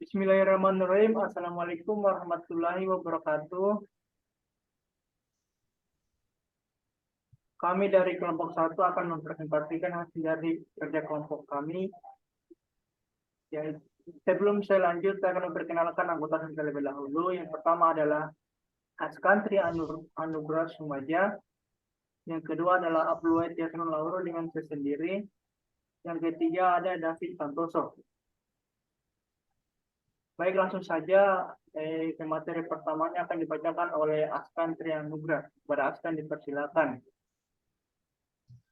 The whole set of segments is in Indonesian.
Bismillahirrahmanirrahim. Assalamualaikum warahmatullahi wabarakatuh. Kami dari kelompok 1 akan mempresentasikan hasil dari kerja kelompok kami. Sebelum saya lanjut, saya akan memperkenalkan anggota terlebih dahulu. Yang pertama adalah Askantri Anugrah Sumaja. Yang kedua adalah Abluwait Yasrun Lauro dengan saya sendiri. Yang ketiga ada David Santoso. Baik, langsung saja materi pertamanya akan dibacakan oleh Askan Trianugrah. Kepada Askan dipersilakan.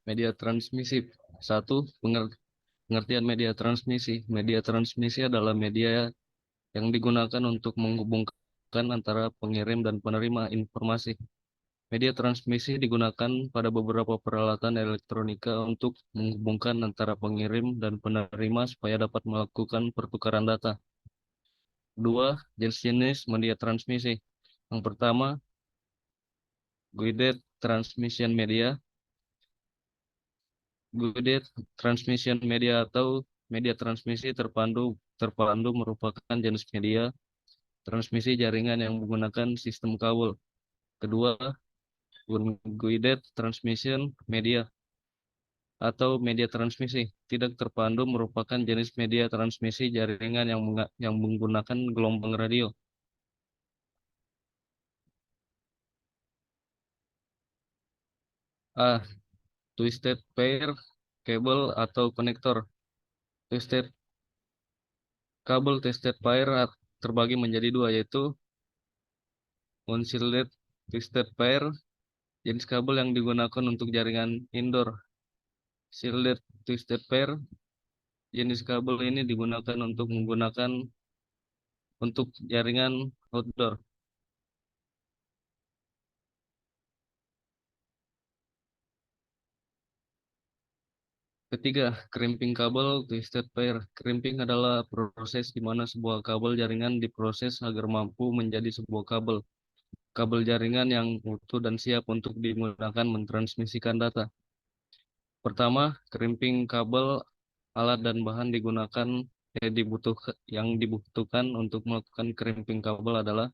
Media transmisi. Satu, pengertian media transmisi. Media transmisi adalah media yang digunakan untuk menghubungkan antara pengirim dan penerima informasi. Media transmisi digunakan pada beberapa peralatan elektronika untuk menghubungkan antara pengirim dan penerima supaya dapat melakukan pertukaran data. Dua, jenis media transmisi. Yang pertama, guided transmission media. Guided transmission media atau media transmisi terpandu merupakan jenis media transmisi jaringan yang menggunakan sistem kabel. Kedua, unguided transmission media atau media transmisi tidak terpandu merupakan jenis media transmisi jaringan yang menggunakan gelombang radio. A. Twisted pair cable atau konektor. Twisted kabel twisted pair terbagi menjadi dua, yaitu unshielded twisted pair, jenis kabel yang digunakan untuk jaringan indoor. Shielded twisted pair, jenis kabel ini digunakan untuk jaringan outdoor. Ketiga, crimping kabel twisted pair. Crimping adalah proses di mana sebuah kabel jaringan diproses agar mampu menjadi sebuah kabel. Kabel jaringan yang utuh dan siap untuk digunakan mentransmisikan data. Pertama, crimping kabel, alat dan bahan yang dibutuhkan untuk melakukan crimping kabel adalah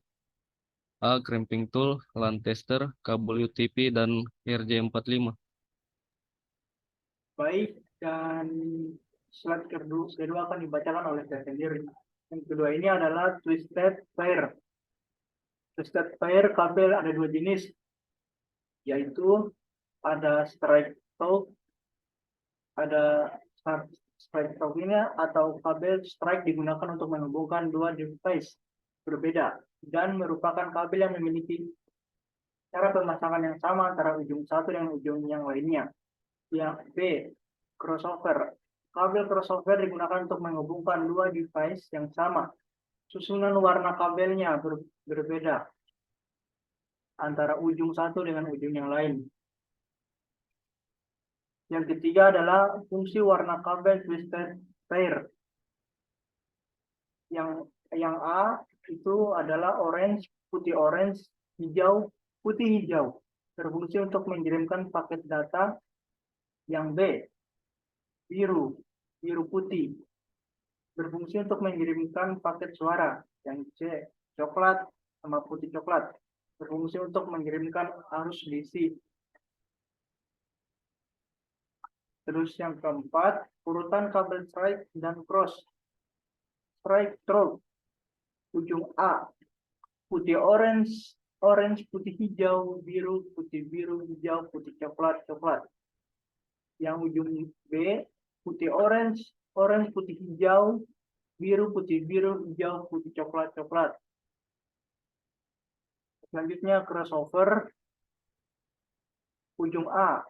A. Crimping tool, LAN tester, kabel UTP, dan RJ45. Baik, dan slide kedua akan dibacakan oleh saya sendiri. Yang kedua ini adalah twisted pair. Twisted pair kabel ada dua jenis, yaitu ada strike talk, ada strike talk ini atau kabel strike digunakan untuk menghubungkan dua device berbeda dan merupakan kabel yang memiliki cara pemasangan yang sama antara ujung satu dengan ujung yang lainnya. Yang B, crossover. Kabel crossover digunakan untuk menghubungkan dua device yang sama. Susunan warna kabelnya berbeda antara ujung satu dengan ujung yang lain. Yang ketiga adalah fungsi warna kabel twisted pair. Yang A itu adalah orange, putih orange, hijau, putih hijau. Berfungsi untuk mengirimkan paket data. Yang B, biru, biru putih. Berfungsi untuk mengirimkan paket suara. Yang C, coklat sama putih coklat. Berfungsi untuk mengirimkan arus DC. Terus yang keempat, urutan kabel strike dan cross. Strike through. Ujung A, putih orange, orange putih hijau, biru putih biru, hijau putih coklat, coklat. Yang ujung B, putih orange, orange putih hijau, biru putih biru, hijau putih coklat, coklat. Selanjutnya crossover. Ujung A,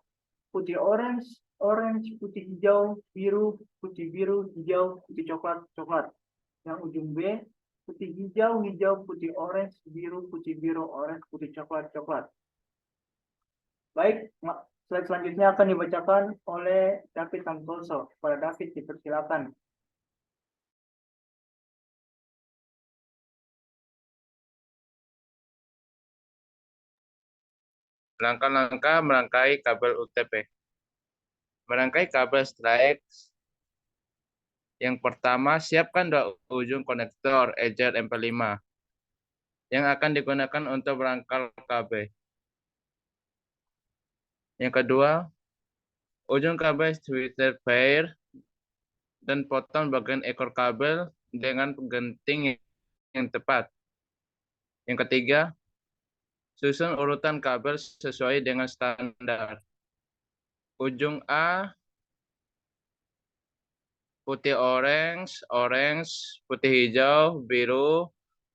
putih orange, orange putih hijau, biru putih biru, hijau putih coklat, coklat. Yang ujung B, putih hijau, hijau putih orange, biru putih biru, orange putih coklat, coklat. Baik, slide selanjutnya akan dibacakan oleh David Santoso. Pada David, dipersilakan. Langkah-langkah merangkai kabel UTP. Merangkai kabel strike Yang pertama, siapkan dua ujung konektor EZ-MP5 yang akan digunakan untuk merangkal kabel. Yang kedua, ujung kabel twisted pair dan potong bagian ekor kabel dengan genting yang tepat. Yang ketiga, susun urutan kabel sesuai dengan standar. Ujung A putih orange, putih hijau, biru,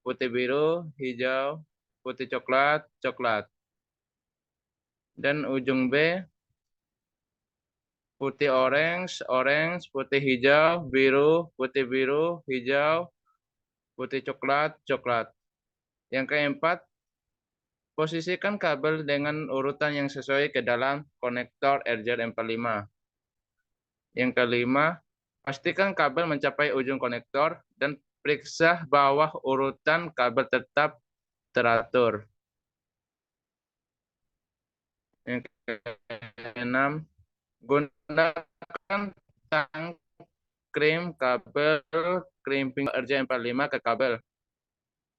putih biru, hijau, putih coklat, coklat. Dan ujung B putih orange, putih hijau, biru, hijau, putih coklat, coklat. Yang keempat, posisikan kabel dengan urutan yang sesuai ke dalam konektor RJ45. Yang kelima, pastikan kabel mencapai ujung konektor dan periksa bawah urutan kabel tetap teratur. Yang keenam, gunakan tang krim kabel crimping RJ45 ke kabel.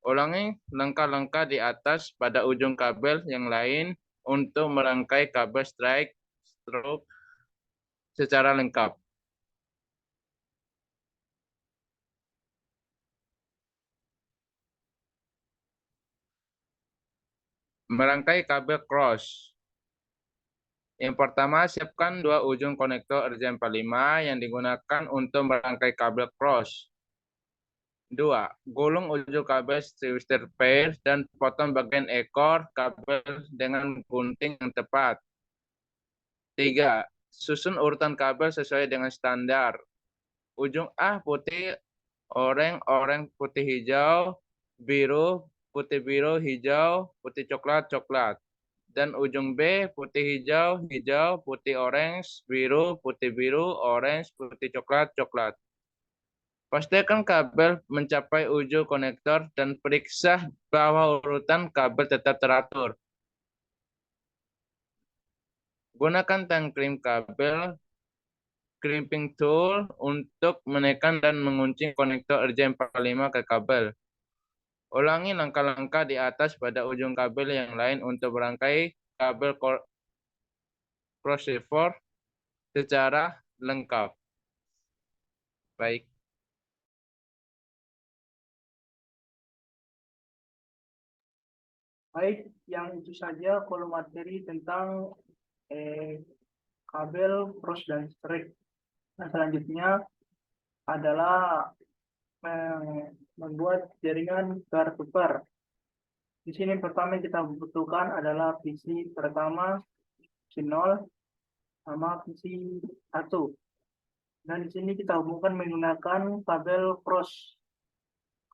Ulangi langkah-langkah di atas pada ujung kabel yang lain untuk merangkai kabel stroke secara lengkap. Merangkai kabel cross. Yang pertama, siapkan dua ujung konektor RJ45 yang digunakan untuk merangkai kabel cross. 2. Gulung ujung kabel twisted pair dan potong bagian ekor kabel dengan gunting yang tepat. 3. Susun urutan kabel sesuai dengan standar. Ujung A putih, oranye, putih hijau, biru, putih biru, hijau, putih coklat, coklat. Dan ujung B putih hijau, hijau, putih orange, biru, orange, putih coklat, coklat. Pastikan kabel mencapai ujung konektor dan periksa bahwa urutan kabel tetap teratur. Gunakan tang krim kabel crimping tool untuk menekan dan mengunci konektor RJ45 ke kabel. Ulangi langkah-langkah di atas pada ujung kabel yang lain untuk merangkai kabel crossover secara lengkap. Baik. Baik, yang itu saja kolom materi tentang kabel cross dan straight. Nah, selanjutnya adalah membuat jaringan peer-to-peer. Di sini pertama yang kita butuhkan adalah PC pertama, PC 0, sama PC 1. Dan di sini kita hubungkan menggunakan kabel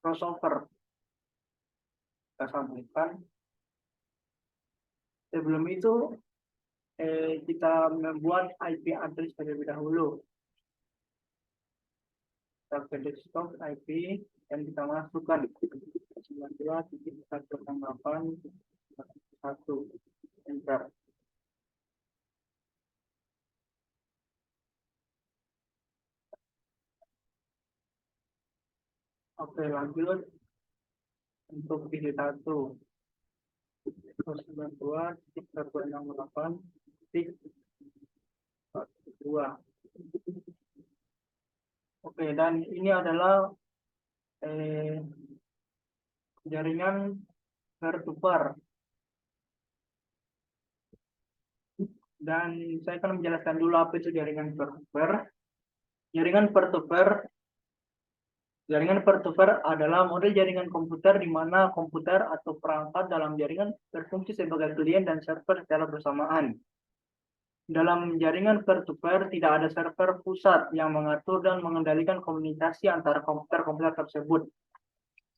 crossover. Kita sambungkan. Sebelum itu kita membuat IP address terlebih dahulu. Kita ke desktop IP dan kita masukkan 92.168.1. Enter. Oke, lanjut untuk video 1. 92.168.2. Oke, dan ini adalah jaringan peer-to-peer. Dan saya akan menjelaskan dulu apa itu jaringan peer-to-peer. Jaringan peer-to-peer adalah model jaringan komputer di mana komputer atau perangkat dalam jaringan berfungsi sebagai klien dan server secara bersamaan. Dalam jaringan peer-to-peer tidak ada server pusat yang mengatur dan mengendalikan komunikasi antara komputer-komputer tersebut.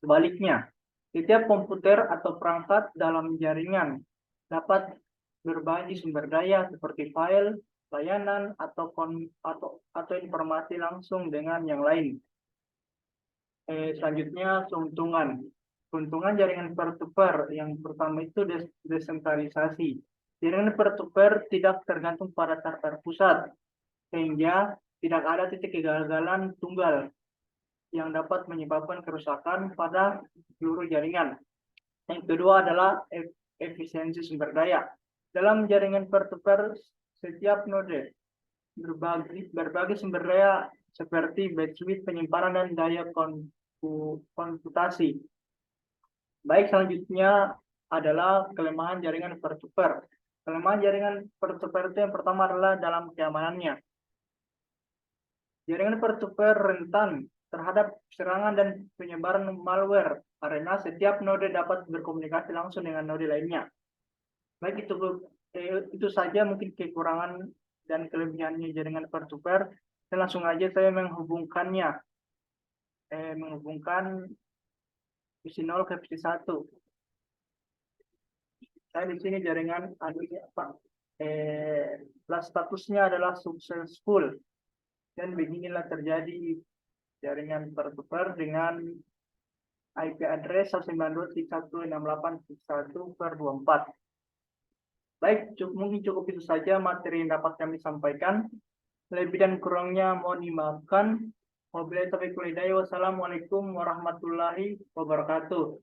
Sebaliknya, setiap komputer atau perangkat dalam jaringan dapat berbagi sumber daya seperti file, layanan, atau informasi langsung dengan yang lain. Selanjutnya, keuntungan. Keuntungan jaringan peer-to-peer yang pertama itu desentralisasi. Jaringan peer-to-peer tidak tergantung pada server pusat, sehingga tidak ada titik kegagalan tunggal yang dapat menyebabkan kerusakan pada seluruh jaringan. Yang kedua adalah efisiensi sumber daya. Dalam jaringan peer-to-peer, setiap node berbagi sumber daya seperti bandwidth, penyimpanan, dan daya komputasi. Baik, selanjutnya adalah kelemahan jaringan peer-to-peer. Kelemahan jaringan peer-to-peer itu yang pertama adalah dalam keamanannya. Jaringan peer-to-peer rentan terhadap serangan dan penyebaran malware karena setiap node dapat berkomunikasi langsung dengan node lainnya. Baik, itu saja mungkin kekurangan dan kelebihannya jaringan peer-to-peer. Dan langsung aja saya menghubungkannya, menghubungkan visi 0 ke visi 1. Saya di sini jaringan statusnya adalah successful, dan beginilah terjadi jaringan peer-to-peer dengan IP address 192.168.1/24. Baik, mungkin cukup itu saja materi yang dapat kami sampaikan. Lebih dan kurangnya mohon dimaafkan. Wassalamualaikum warahmatullahi wabarakatuh.